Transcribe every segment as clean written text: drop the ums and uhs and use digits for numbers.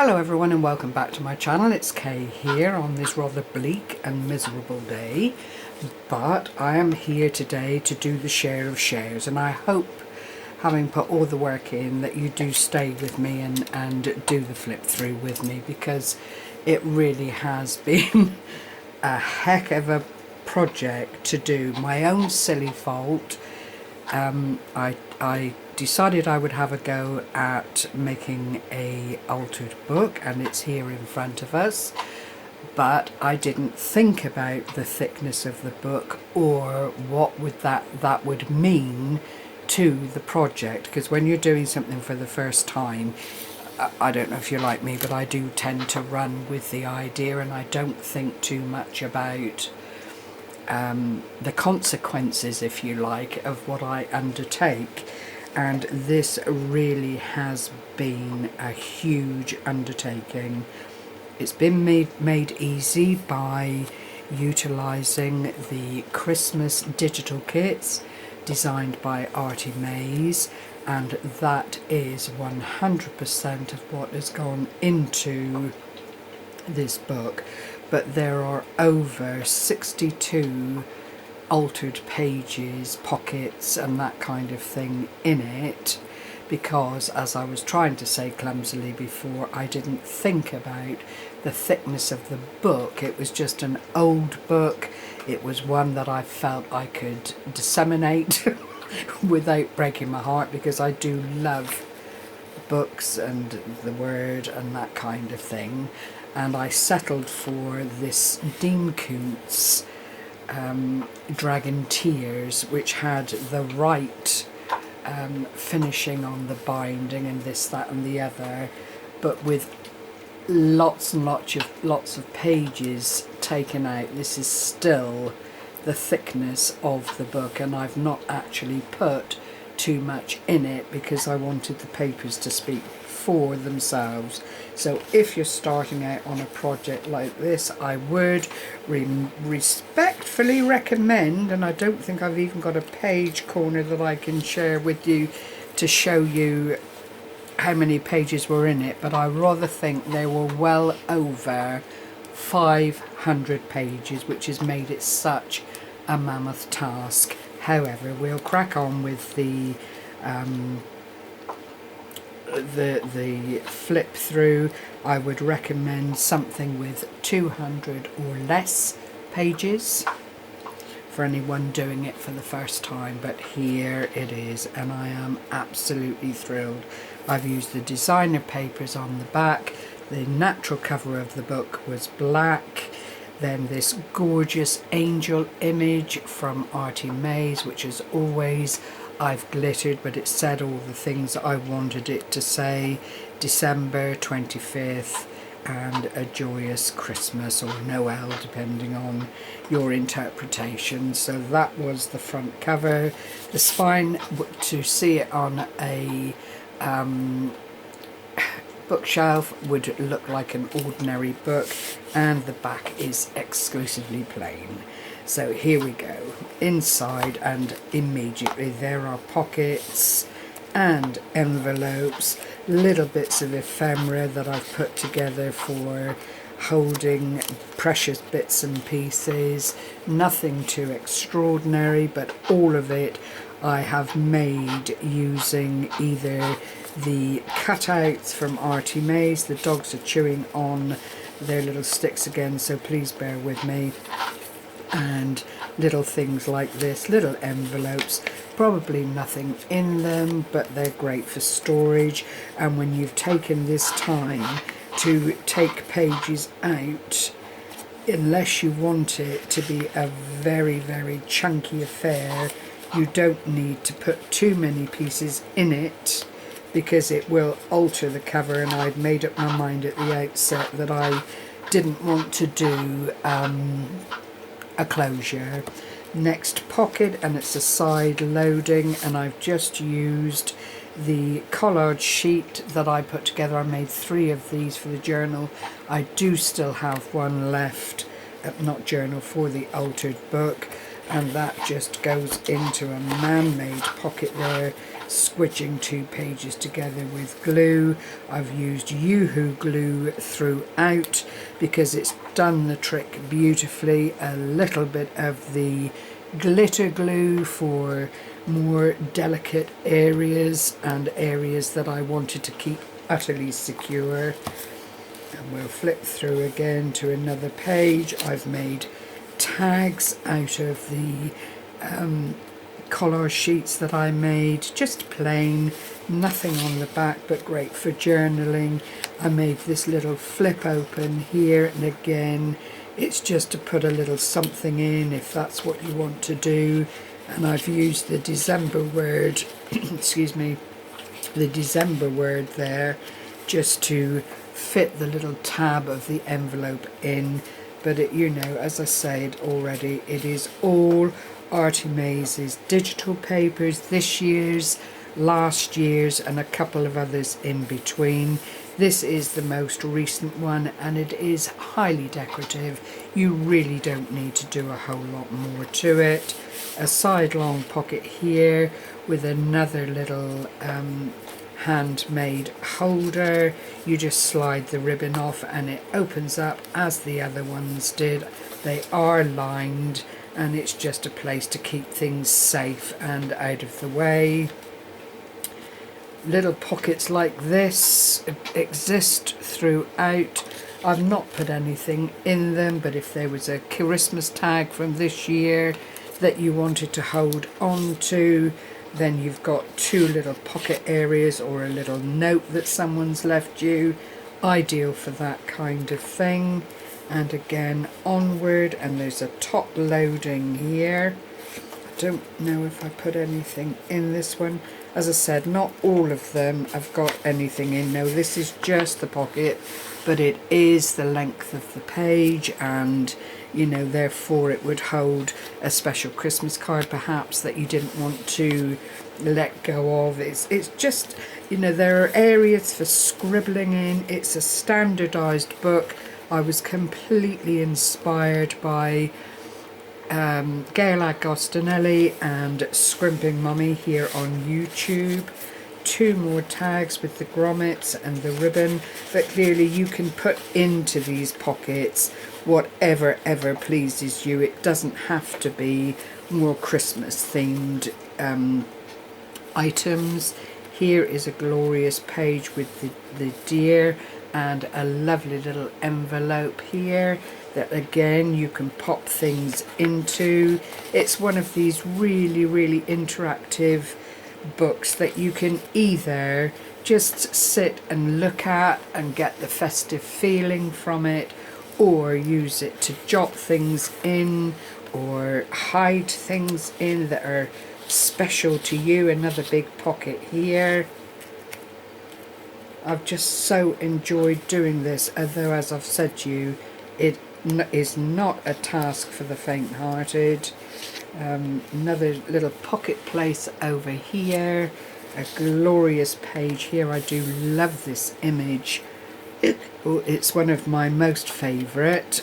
Hello everyone and welcome back to my channel. It's Kay here on this rather bleak and miserable day, but I am here today to do the share of shares, and I hope, having put all the work in, that you do stay with me and do the flip through with me, because it really has been a heck of a project to do. My own silly fault. I decided I would have a go at making a altered book, and it's here in front of us, but I didn't think about the thickness of the book or what would that would mean to the project, because when you're doing something for the first time, I don't know if you're like me, but I do tend to run with the idea and I don't think too much about the consequences, if you like, of what I undertake. And this really has been a huge undertaking. It's been made easy by utilising the Christmas digital kits designed by Artymaze, and that is 100% of what has gone into this book. But there are over 62 altered pages, pockets and that kind of thing in it, because, as I was trying to say clumsily before, I didn't think about the thickness of the book. It was just an old book. It was one that I felt I could disseminate without breaking my heart, because I do love books and the word and that kind of thing. And I settled for this Dean Koontz Dragon Tears, which had the right finishing on the binding and this, that and the other, but with lots and lots of pages taken out. This is still the thickness of the book, and I've not actually put too much in it because I wanted the papers to speak for themselves. So if you're starting out on a project like this, I would respectfully recommend, and I don't think I've even got a page corner that I can share with you to show you how many pages were in it, but I rather think there were well over 500 pages, which has made it such a mammoth task. However, we'll crack on with the flip through. I would recommend something with 200 or less pages for anyone doing it for the first time, but here it is, and I am absolutely thrilled. I've used the designer papers on the back. The natural cover of the book was black. Then this gorgeous angel image from Artymaze, which as always I've glittered, but it said all the things that I wanted it to say. December 25th and a joyous Christmas, or Noel, depending on your interpretation. So that was the front cover. The spine, to see it on a bookshelf, would look like an ordinary book, and the back is exclusively plain. So here we go inside, and immediately there are pockets and envelopes, little bits of ephemera that I've put together for holding precious bits and pieces. Nothing too extraordinary, but all of it I have made using either the cutouts from Artymaze. The dogs are chewing on their little sticks again, so please bear with me. And little things like this, little envelopes, probably nothing in them, but they're great for storage. And when you've taken this time to take pages out, unless you want it to be a very, very chunky affair, you don't need to put too many pieces in it, because it will alter the cover. And I'd made up my mind at the outset that I didn't want to do a closure. Next pocket, and it's a side loading, and I've just used the collage sheet that I put together. I made 3 of these for the journal. I do still have one left, not journal, for the altered book, and that just goes into a man-made pocket there. squidging 2 pages together with glue. I've used Yoo-hoo glue throughout because it's done the trick beautifully. A little bit of the glitter glue for more delicate areas and areas that I wanted to keep utterly secure. And we'll flip through again to another page. I've made tags out of the collage sheets that I made, just plain, nothing on the back, but great for journaling. I made this little flip open here, and again it's just to put a little something in if that's what you want to do. And I've used the December word excuse me, the December word there, just to fit the little tab of the envelope in. But it, you know, as I said already, it is all Artymaze's digital papers, this year's, last year's, and a couple of others in between. This is the most recent one, and it is highly decorative. You really don't need to do a whole lot more to it. A side-long pocket here with another little handmade holder. You just slide the ribbon off and it opens up as the other ones did. They are lined, and it's just a place to keep things safe and out of the way. Little pockets like this exist throughout. I've not put anything in them, but if there was a Christmas tag from this year that you wanted to hold on to, then you've got 2 little pocket areas, or a little note that someone's left you. Ideal for that kind of thing. And again, onward, and there's a top loading here. I don't know if I put anything in this one. As I said, not all of them have got anything in. No, this is just the pocket, but it is the length of the page, and you know, therefore it would hold a special Christmas card perhaps that you didn't want to let go of. It's just, you know, there are areas for scribbling in. It's a standardized book. I was completely inspired by Gayle Agostinelli and Scrimpingmommy here on YouTube. 2 more tags with the grommets and the ribbon, but clearly you can put into these pockets whatever ever pleases you. It doesn't have to be more Christmas themed items. Here is a glorious page with the deer and a lovely little envelope here that again you can pop things into. It's one of these really interactive books that you can either just sit and look at and get the festive feeling from it, or use it to jot things in or hide things in that are special to you. Another big pocket here. I've just so enjoyed doing this, although as I've said to you, it is not a task for the faint-hearted. Another little pocket place over here, a glorious page here. I do love this image. It's one of my most favourite.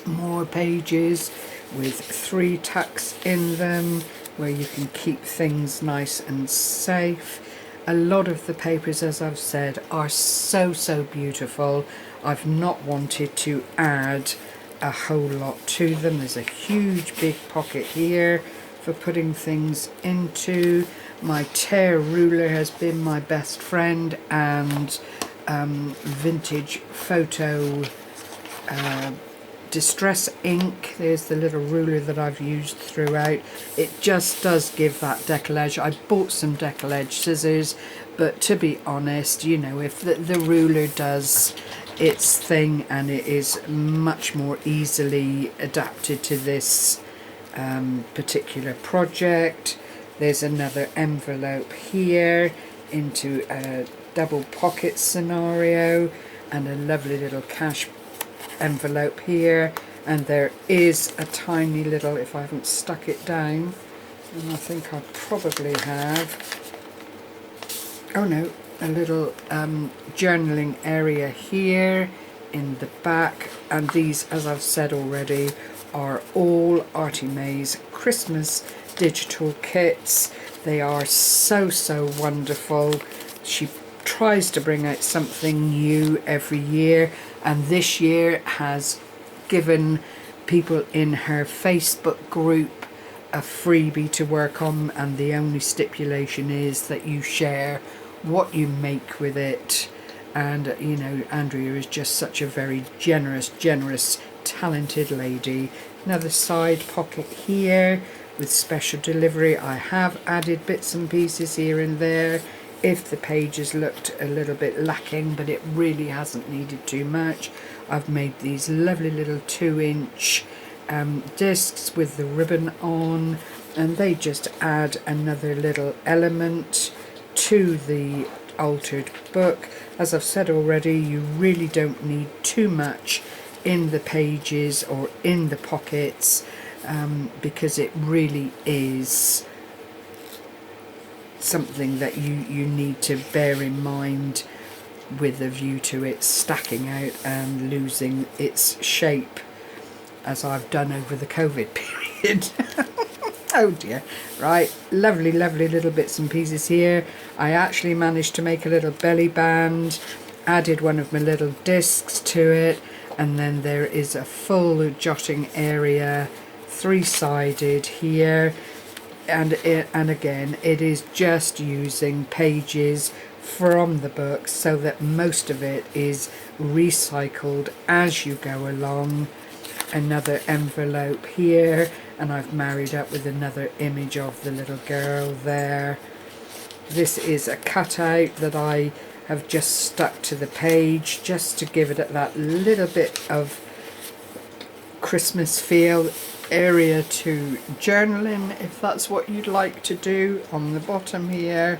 More pages with 3 tucks in them where you can keep things nice and safe. A lot of the papers, as I've said, are so beautiful. I've not wanted to add a whole lot to them. There's a huge big pocket here for putting things into. My tear ruler has been my best friend, and vintage photo distress ink. There's the little ruler that I've used throughout. It just does give that decollage. I bought some decollage scissors, but to be honest, you know, if the ruler does its thing, and it is much more easily adapted to this particular project. There's another envelope here into a double pocket scenario, and a lovely little cash envelope here, and there is a tiny little, if I haven't stuck it down, and I think I probably have, oh no, a little journaling area here in the back. And these, as I've said already, are all Artymaze Christmas digital kits. They are so wonderful. She tries to bring out something new every year, and this year has given people in her Facebook group a freebie to work on, and the only stipulation is that you share what you make with it. And you know, Andrea is just such a very generous, talented lady. Another side pocket here with special delivery. I have added bits and pieces here and there if the pages looked a little bit lacking, but it really hasn't needed too much. I've made these lovely little 2-inch discs with the ribbon on, and they just add another little element to the altered book. As I've said already, you really don't need too much in the pages or in the pockets, because it really is something that you need to bear in mind with a view to it stacking out and losing its shape, as I've done over the COVID period. Oh dear. Right, lovely little bits and pieces here. I actually managed to make a little belly band, added one of my little discs to it, and then there is a full jotting area, 3-sided here, and again it is just using pages from the book so that most of it is recycled as you go along. Another envelope here, and I've married up with another image of the little girl there. This is a cutout that I have just stuck to the page just to give it that little bit of Christmas feel. Area to journal in, if that's what you'd like to do, on the bottom here.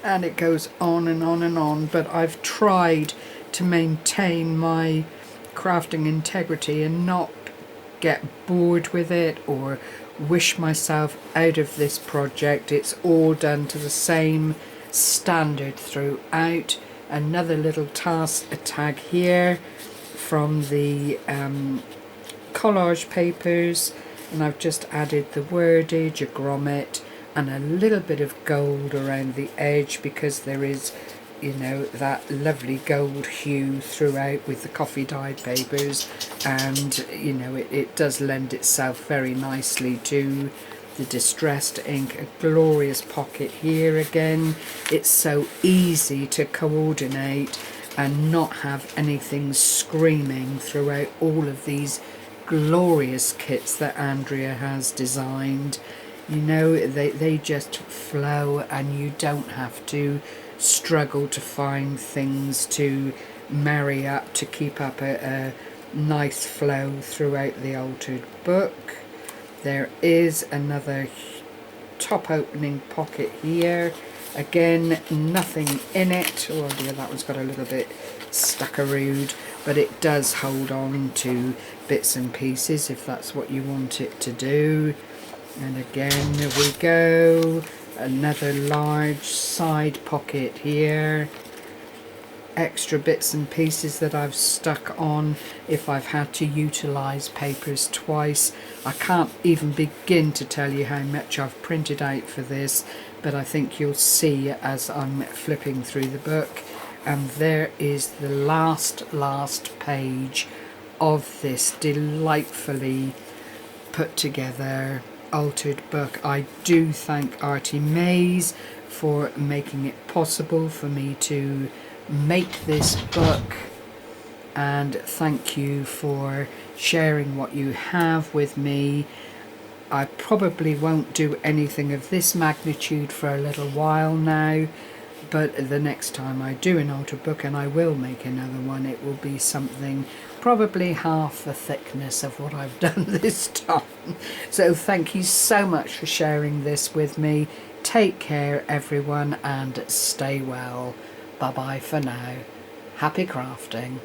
And it goes on and on and on, but I've tried to maintain my crafting integrity and not get bored with it or wish myself out of this project. It's all done to the same standard throughout. Another little task tag here from the collage papers, and I've just added the wordage, a grommet, and a little bit of gold around the edge because there is, you know, that lovely gold hue throughout with the coffee dyed papers, and you know, it does lend itself very nicely to the distressed ink. A glorious pocket here again. It's so easy to coordinate and not have anything screaming throughout all of these glorious kits that Andrea has designed. You know, they just flow, and you don't have to struggle to find things to marry up to keep up a nice flow throughout the altered book. There is another top opening pocket here. Again, nothing in it. Oh dear, that one's got a little bit stuckarood, but it does hold on to bits and pieces if that's what you want it to do. And again, there we go. Another large side pocket here. Extra bits and pieces that I've stuck on if I've had to utilise papers twice. I can't even begin to tell you how much I've printed out for this, but I think you'll see as I'm flipping through the book. And there is the last page of this delightfully put together altered book. I do thank Artymaze for making it possible for me to make this book, and thank you for sharing what you have with me. I probably won't do anything of this magnitude for a little while now, but the next time I do an altered book, and I will make another one, it will be something probably half the thickness of what I've done this time. So thank you so much for sharing this with me. Take care everyone, and stay well. Bye bye for now. Happy crafting.